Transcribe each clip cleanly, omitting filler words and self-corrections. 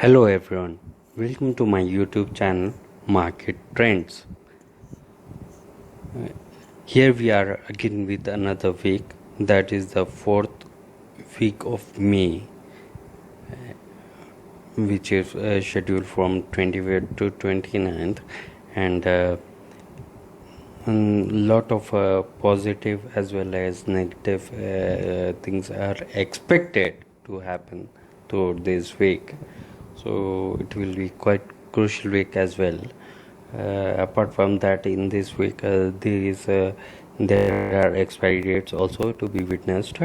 Hello everyone, welcome to my YouTube channel Market Trends. Here we are again with another week, that is the fourth week of May, which is scheduled from 25th to 29th, and a lot of positive as well as negative things are expected to happen throughout this week. So it will be quite crucial week as well. Apart from that, in this week there are expiry dates also to be witnessed,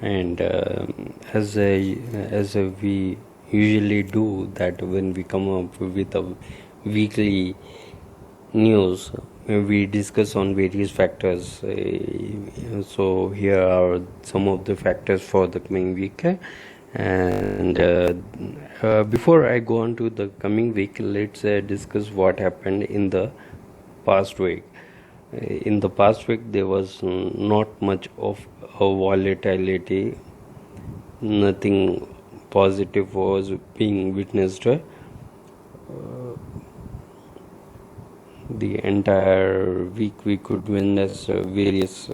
and as we usually do that when we come up with a weekly news, we discuss on various factors. So here are some of the factors for the coming week. And before I go on to the coming week, let's discuss what happened in the past week. In the past week, there was not much of a volatility. Nothing positive was being witnessed. The entire week we could witness various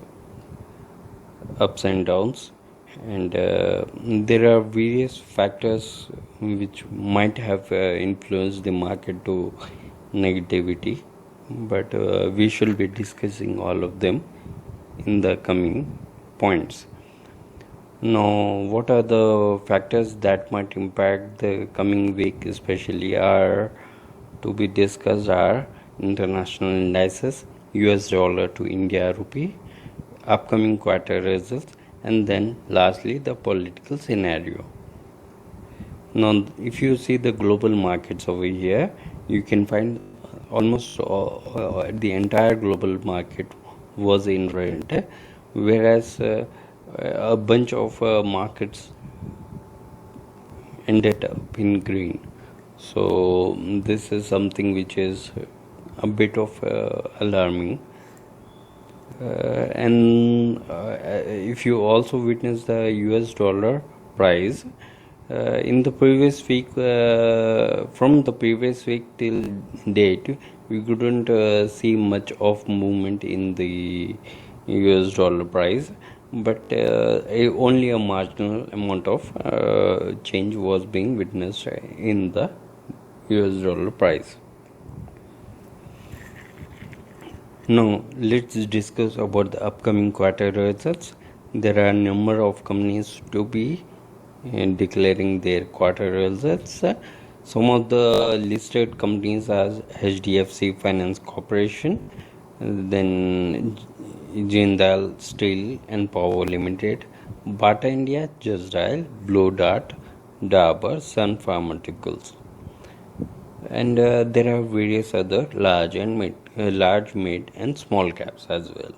ups and downs, and there are various factors which might have influenced the market to negativity, but we shall be discussing all of them in the coming points. Now, what are the factors that might impact the coming week especially are to be discussed are international indices, US dollar to India rupee, upcoming quarter results, and then lastly the political scenario. Now, if you see the global markets over here, you can find almost the entire global market was in red, whereas a bunch of markets ended up in green. So this is something which is a bit of alarming. And if you also witness the US dollar price in the previous week, from the previous week till date, we couldn't see much of movement in the US dollar price, but only a marginal amount of change was being witnessed in the US dollar price. Now let's discuss about the upcoming quarter results. There are a number of companies to be declaring their quarter results. Some of the listed companies are HDFC Finance Corporation, then Jindal Steel and Power Limited, Bata India, Just Dial, Blue Dart, Dabur, Sun Pharmaceuticals, and there are various other large, mid and small caps as well.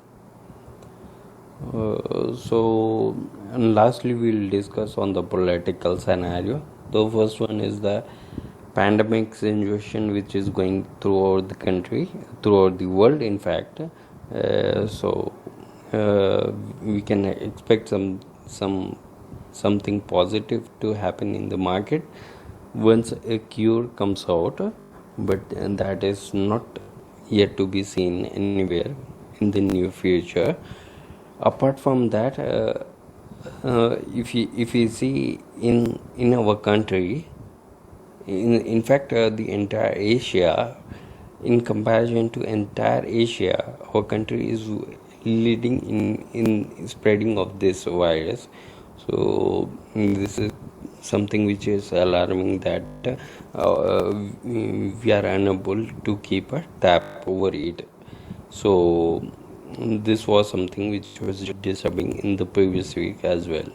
And lastly, we'll discuss on the political scenario. The first one is the pandemic situation which is going throughout the country, throughout the world, in fact. We can expect something positive to happen in the market once a cure comes out, but that is not yet to be seen anywhere in the near future. Apart from that, if you see in our country, in fact the entire Asia, in comparison to entire Asia, our country is leading in spreading of this virus. So this is something which is alarming, that we are unable to keep a tap over it. So this was something which was disturbing in the previous week as well.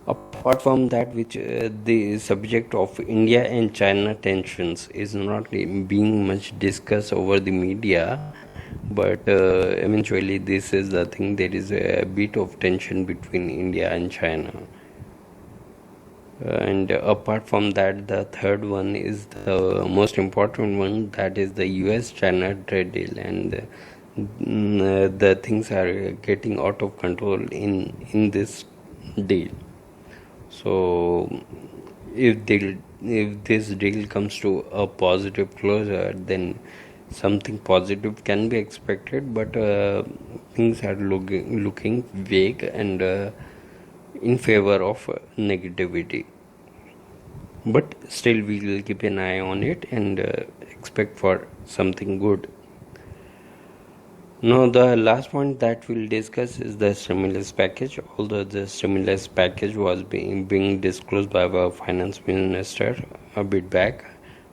Apart from that, which the subject of India and China tensions is not being much discussed over the media, but eventually this is the thing. There is a bit of tension between India and China. And apart from that, the third one is the most important one, that is the US China trade deal, and the things are getting out of control in this deal. So if this deal comes to a positive closure, then something positive can be expected, but things are looking vague and in favor of negativity. But still, we will keep an eye on it and expect for something good. Now, the last point that we'll discuss is the stimulus package. Although the stimulus package was being disclosed by our finance minister a bit back,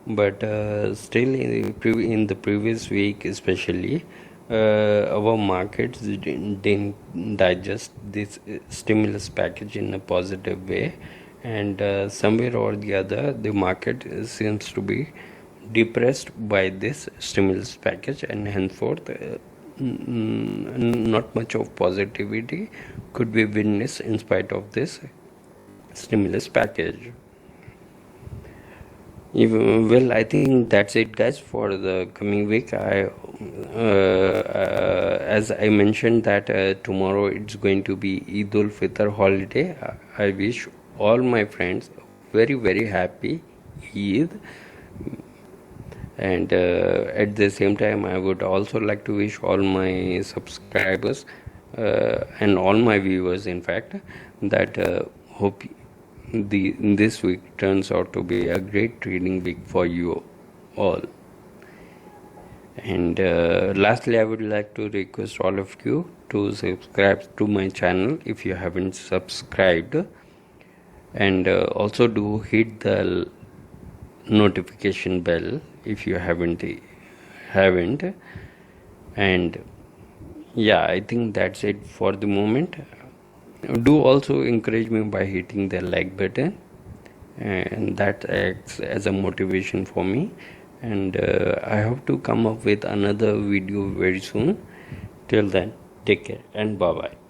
but still in the previous week, especially, our markets didn't digest this stimulus package in a positive way, and somewhere or the other, the market seems to be depressed by this stimulus package, and henceforth not much of positivity could be witnessed in spite of this stimulus package. Well, I think that's it, guys, for the coming week. As I mentioned that tomorrow it's going to be Eid ul Fitr holiday. I wish all my friends very, very happy Eid. And at the same time, I would also like to wish all my subscribers and all my viewers, in fact, that hope this week turns out to be a great trading week for you all. And lastly, I would like to request all of you to subscribe to my channel if you haven't subscribed, and also do hit the notification bell if you haven't. And yeah, I think that's it for the moment. Do also encourage me by hitting the like button, and that acts as a motivation for me. And I hope to come up with another video very soon. Till then, take care and bye bye.